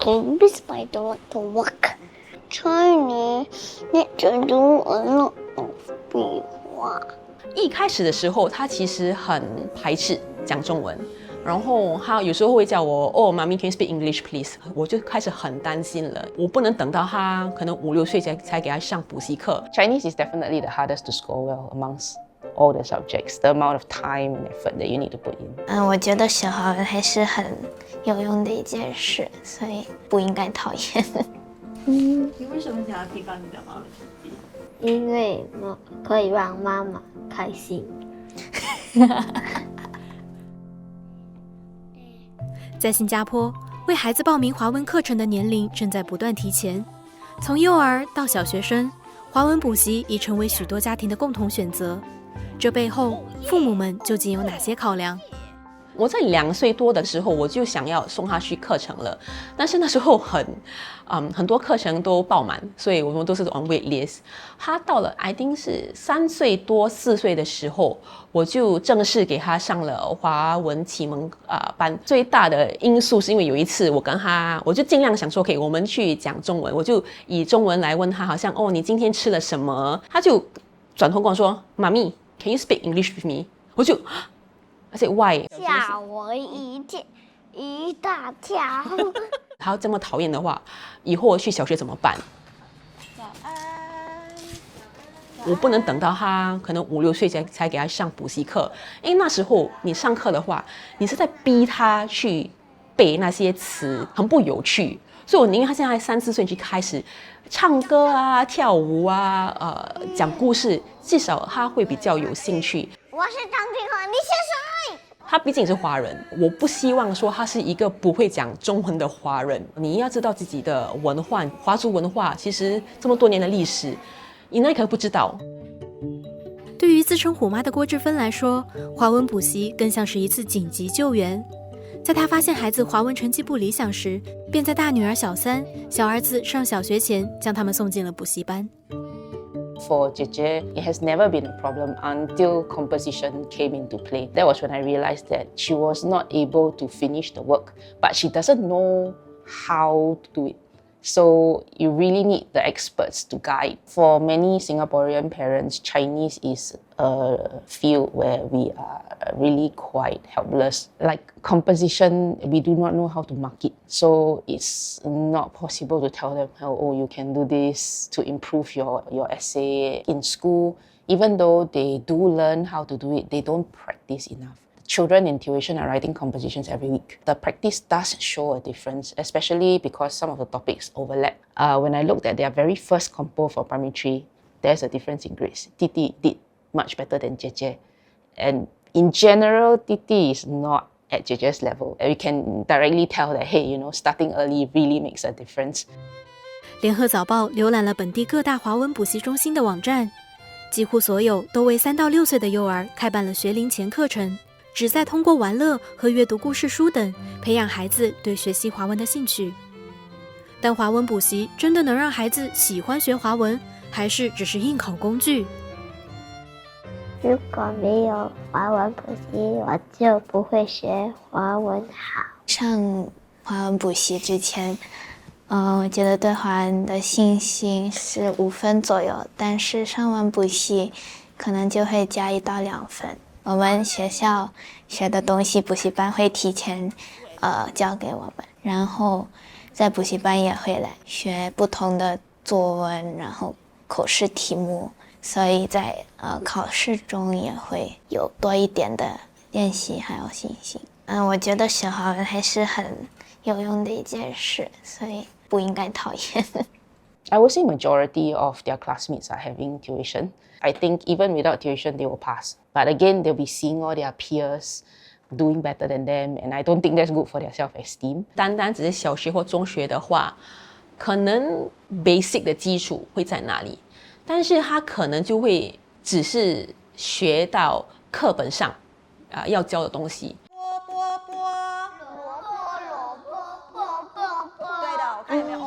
games I don't like to work. Chinese 念着中文了笔画。一开始的时候，他其实很排斥讲中文，然后他有时候会叫我哦，妈咪 can you speak English please？ 我就开始很担心了，我不能等到他可能5、6岁才给他上补习课。Chinese is definitely the hardest to score well amongst all the subjects. The amount of time and effort that you need to put in. 我觉得学华文还是很有用的一件事，所以不应该讨厌。你为什么想要提高你的华文成绩？因为可以让妈妈开心。在新加坡，为孩子报名华文课程的年龄正在不断提前，从幼儿到小学生，华文补习已成为许多家庭的共同选择。这背后，父母们究竟有哪些考量？我在2岁多的时候，我就想要送他去课程了，但是那时候很多课程都爆满，所以我们都是 on wait list。他到了 I think 是3岁多4岁的时候，我就正式给他上了华文启蒙班。最大的因素是因为有一次我就尽量想说，我们去讲中文，我就以中文来问他，好像哦，你今天吃了什么？他就转头跟我说，妈咪 ，Can you speak English with me？ 我就。而且 why 吓我一大跳。他这么讨厌的话，以后去小学怎么办？早安。我不能等到他可能5、6岁才给他上补习课，因为那时候你上课的话，你是在逼他去背那些词，很不有趣。所以我宁愿他现在3、4岁就开始唱歌啊、跳舞啊、讲故事，至少他会比较有兴趣。我是张俊和，你是谁？他毕竟是华人，我不希望说他是一个不会讲中文的华人。你要知道自己的文化，华族文化其实这么多年的历史，你那可不知道。对于自称虎妈的郭志芬来说，华文补习更像是一次紧急救援。在她发现孩子华文成绩不理想时，便在大女儿小3、小儿子上小学前将他们送进了补习班。For Jeje, it has never been a problem until composition came into play. That was when I realized that she was not able to finish the work, but she doesn't know how to do it. So you really need the experts to guide. For many Singaporean parents, Chinese is a field where we are really quite helpless. Like composition, we do not know how to mark it. So it's not possible to tell them, oh, you can do this to improve your essay in school. Even though they do learn how to do it, they don't practice enough. Children in tuition are writing compositions every week. The practice does show a difference, especially because some of the topics overlap. When I looked at their very first compo for primary 3, there's a difference in grades. Titi did much better than Jeje. And in general, Titi is not at Jeje's level. We can directly tell that, hey, starting early really makes a difference. 联合早报浏览了本地各大华文补习中心的网站，几乎所有都为3到6岁的幼儿开办了学龄前课程。旨在通过玩乐和阅读故事书等，培养孩子对学习华文的兴趣。但华文补习真的能让孩子喜欢学华文，还是只是应考工具？如果没有华文补习，我就不会学华文好。上华文补习之前，我觉得对华文的信心是5分左右，但是上完补习可能就会加1到2分。我们学校学的东西，补习班会提前教给我们，然后在补习班也会来学不同的作文，然后口试题目，所以在考试中也会有多一点的练习还有信心。我觉得学华文还是很有用的一件事，所以不应该讨厌。I would say majority of their classmates are having tuition. I think even without tuition, they will pass. But again, they'll be seeing all their peers doing better than them, and I don't think that's good for their self-esteem. 单单只是小学或中学的话，可能 basic 的基础会在那里，但是他可能就会只是学到课本上要教的东西。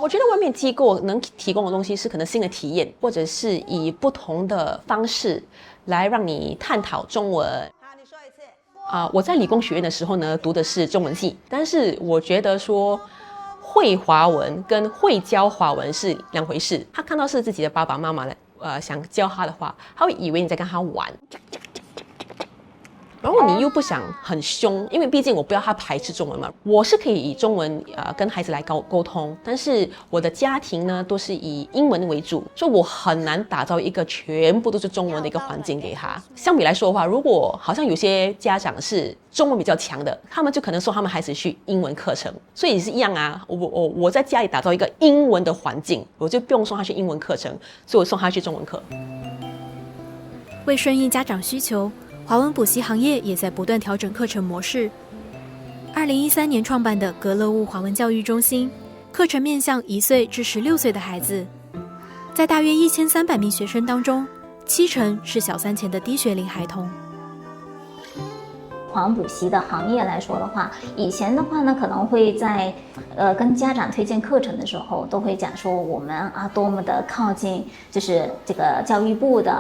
我觉得外面机构能提供的东西是可能新的体验，或者是以不同的方式来让你探讨中文。好，你说一次。我在理工学院的时候呢，读的是中文系，但是我觉得说会华文跟会教华文是两回事。他看到是自己的爸爸妈妈想教他的话，他会以为你在跟他玩。然后你又不想很凶，因为毕竟我不要他排斥中文嘛。我是可以以中文跟孩子来沟通，但是我的家庭呢都是以英文为主，所以我很难打造一个全部都是中文的一个环境给他。相比来说的话，如果好像有些家长是中文比较强的，他们就可能送他们孩子去英文课程，所以也是一样啊。我在家里打造一个英文的环境，我就不用送他去英文课程，所以我送他去中文课。为顺应家长需求，华文补习行业也在不断调整课程模式。2013年创办的格勒物华文教育中心，课程面向1岁至16岁的孩子，在大约1300名学生当中，70%是小3前的低学龄孩童。华文补习的行业来说的话，以前的话呢，可能会在跟家长推荐课程的时候，都会讲说我们多么的靠近，就是这个教育部的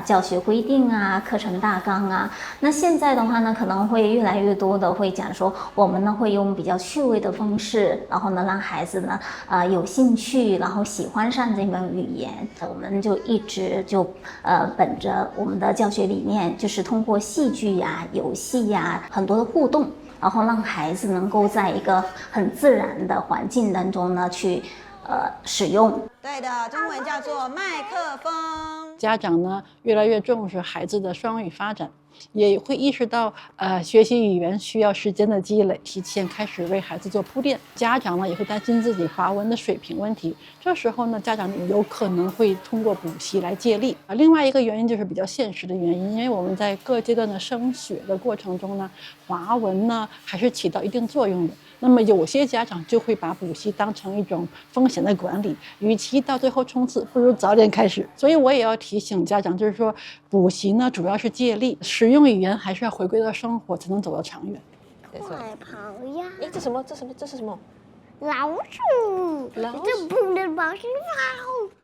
教学规定啊、课程大纲啊。那现在的话呢，可能会越来越多的会讲说，我们呢会用比较趣味的方式，然后呢让孩子呢有兴趣，然后喜欢上这门语言。我们就一直就本着我们的教学理念，就是通过戏剧呀、游戏呀很多的互动，然后让孩子能够在一个很自然的环境当中呢去使用。对的，中文叫做麦克风。家长呢越来越重视孩子的双语发展，也会意识到学习语言需要时间的积累，提前开始为孩子做铺垫。家长呢也会担心自己华文的水平问题，这时候呢家长有可能会通过补习来借力。另外一个原因就是比较现实的原因，因为我们在各阶段的升学的过程中呢，华文呢还是起到一定作用的。那么有些家长就会把补习当成一种风险的管理，与其到最后冲刺，不如早点开始。所以我也要提醒家长，就是说补习呢主要是借力，使用语言还是要回归到生活，才能走得长远。快跑呀！哎，这什么？这是什么？老鼠！这不能跑去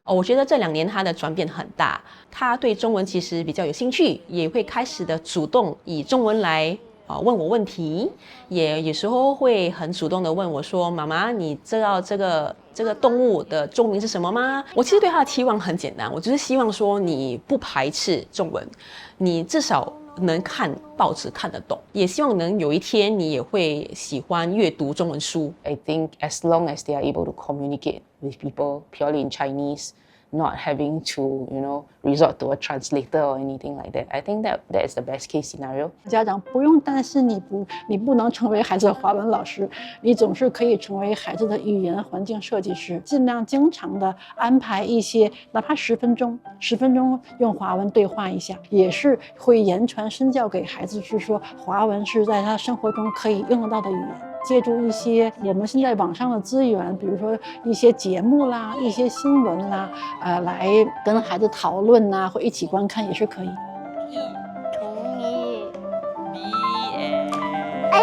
跑。我觉得这2年他的转变很大，他对中文其实比较有兴趣，也会开始的主动以中文来问我问题，也有时候会很主动的问我说：“妈妈，你知道这个动物的中名是什么吗？”我其实对他的期望很简单，我就是希望说你不排斥中文，你至少能看报纸看得懂，也希望能有一天你也会喜欢阅读中文书。 I think as long as they are able to communicate with people purely in Chinese, not having to, resort to a translator or anything like that. I think that is the best case scenario. 家长不用担心你不能成为孩子的华文老师，你总是可以成为孩子的语言环境设计师。尽量经常的安排一些，哪怕10分钟用华文对话一下，也是会言传身教给孩子，是说华文是在他生活中可以用得到的语言。借助一些我们现在网上的资源，比如说一些节目啦、一些新闻啦，来跟孩子讨论呐，或一起观看也是可以。同意。哎，